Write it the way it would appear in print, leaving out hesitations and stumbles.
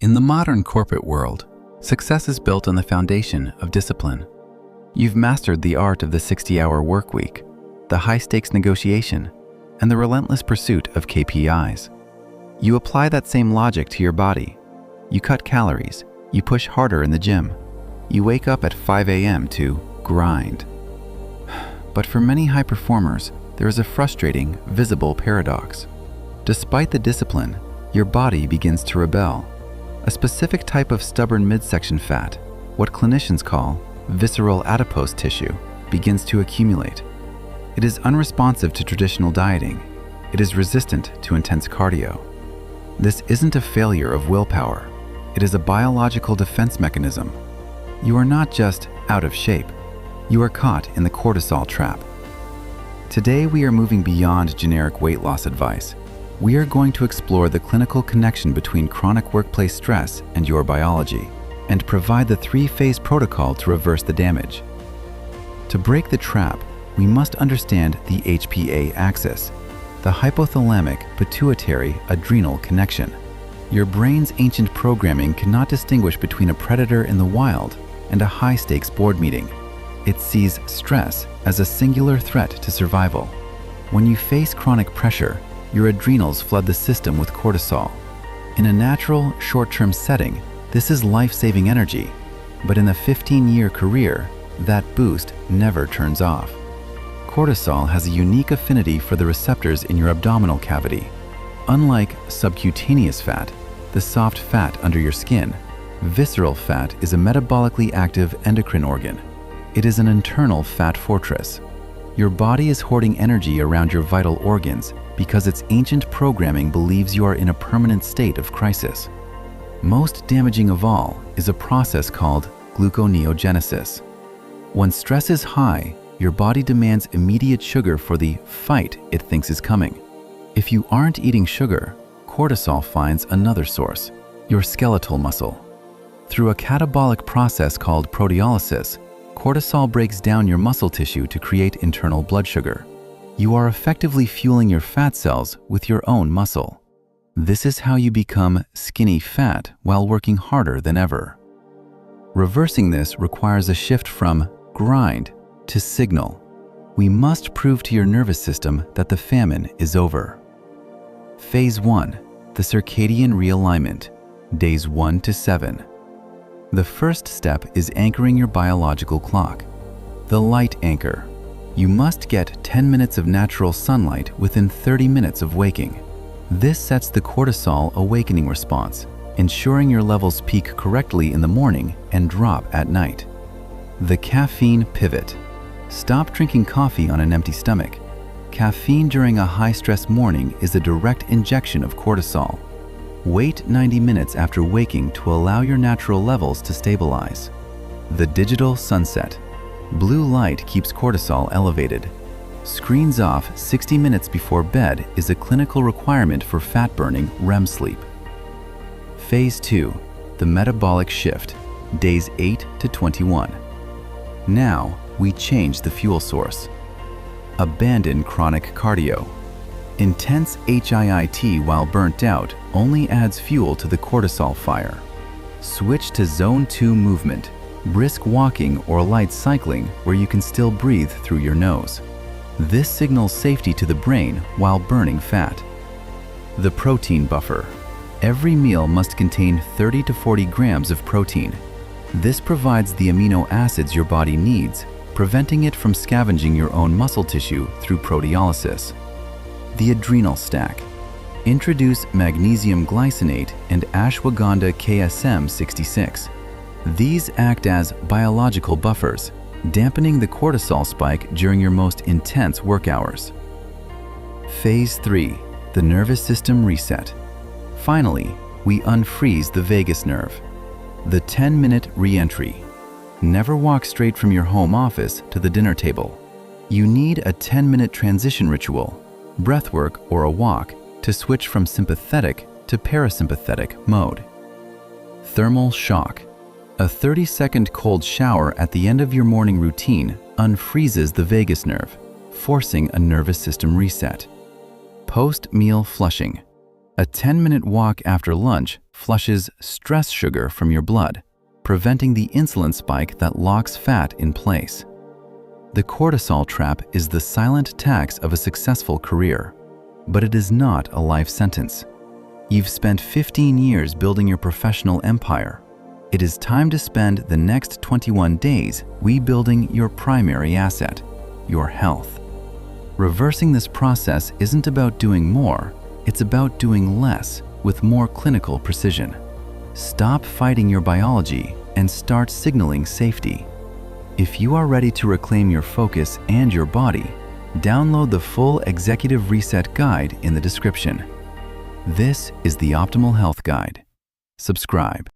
In the modern corporate world, success is built on the foundation of discipline. You've mastered the art of the 60-hour work week, the high-stakes negotiation, and the relentless pursuit of KPIs. You apply that same logic to your body. You cut calories, you push harder in the gym, you wake up at 5 a.m. to grind. But for many high performers, there is a frustrating, visible paradox. Despite the discipline, your body begins to rebel. A specific type of stubborn midsection fat, what clinicians call visceral adipose tissue, begins to accumulate. It is unresponsive to traditional dieting. It is resistant to intense cardio. This isn't a failure of willpower. It is a biological defense mechanism. You are not just out of shape. You are caught in the cortisol trap. Today, we are moving beyond generic weight loss advice. We are going to explore the clinical connection between chronic workplace stress and your biology, and provide the 3-phase protocol to reverse the damage. To break the trap, we must understand the HPA axis, the hypothalamic pituitary adrenal connection. Your brain's ancient programming cannot distinguish between a predator in the wild and a high-stakes board meeting. It sees stress as a singular threat to survival. When you face chronic pressure, your adrenals flood the system with cortisol. In a natural, short-term setting, this is life-saving energy, but in a 15-year career, that boost never turns off. Cortisol has a unique affinity for the receptors in your abdominal cavity. Unlike subcutaneous fat, the soft fat under your skin, visceral fat is a metabolically active endocrine organ. It is an internal fat fortress. Your body is hoarding energy around your vital organs because its ancient programming believes you are in a permanent state of crisis. Most damaging of all is a process called gluconeogenesis. When stress is high, your body demands immediate sugar for the fight it thinks is coming. If you aren't eating sugar, cortisol finds another source, your skeletal muscle. Through a catabolic process called proteolysis, cortisol breaks down your muscle tissue to create internal blood sugar. You are effectively fueling your fat cells with your own muscle. This is how you become skinny fat while working harder than ever. Reversing this requires a shift from grind to signal. We must prove to your nervous system that the famine is over. Phase 1, the circadian realignment, days 1 to 7. The first step is anchoring your biological clock. The light anchor. You must get 10 minutes of natural sunlight within 30 minutes of waking. This sets the cortisol awakening response, ensuring your levels peak correctly in the morning and drop at night. The caffeine pivot. Stop drinking coffee on an empty stomach. Caffeine during a high-stress morning is a direct injection of cortisol. Wait 90 minutes after waking to allow your natural levels to stabilize. The digital sunset. Blue light keeps cortisol elevated. Screens off 60 minutes before bed is a clinical requirement for fat-burning REM sleep. Phase 2, the metabolic shift, days 8 to 21. Now, we change the fuel source. Abandon chronic cardio. Intense HIIT while burnt out only adds fuel to the cortisol fire. Switch to Zone 2 movement, brisk walking or light cycling where you can still breathe through your nose. This signals safety to the brain while burning fat. The protein buffer. Every meal must contain 30 to 40 grams of protein. This provides the amino acids your body needs, preventing it from scavenging your own muscle tissue through proteolysis. The adrenal stack. Introduce magnesium glycinate and ashwagandha KSM 66. These act as biological buffers, dampening the cortisol spike during your most intense work hours. Phase 3, the nervous system reset. Finally, we unfreeze the vagus nerve. The 10-minute re-entry. Never walk straight from your home office to the dinner table. You need a 10-minute transition ritual, breathwork or a walk, to switch from sympathetic to parasympathetic mode. Thermal shock. A 30-second cold shower at the end of your morning routine unfreezes the vagus nerve, forcing a nervous system reset. Post-meal flushing. A 10-minute walk after lunch flushes stress sugar from your blood, preventing the insulin spike that locks fat in place. The cortisol trap is the silent tax of a successful career, but it is not a life sentence. You've spent 15 years building your professional empire. It is time to spend the next 21 days rebuilding your primary asset, your health. Reversing this process isn't about doing more, it's about doing less with more clinical precision. Stop fighting your biology and start signaling safety. If you are ready to reclaim your focus and your body, download the full Executive Reset Guide in the description. This is the Optimal Health Guide. Subscribe.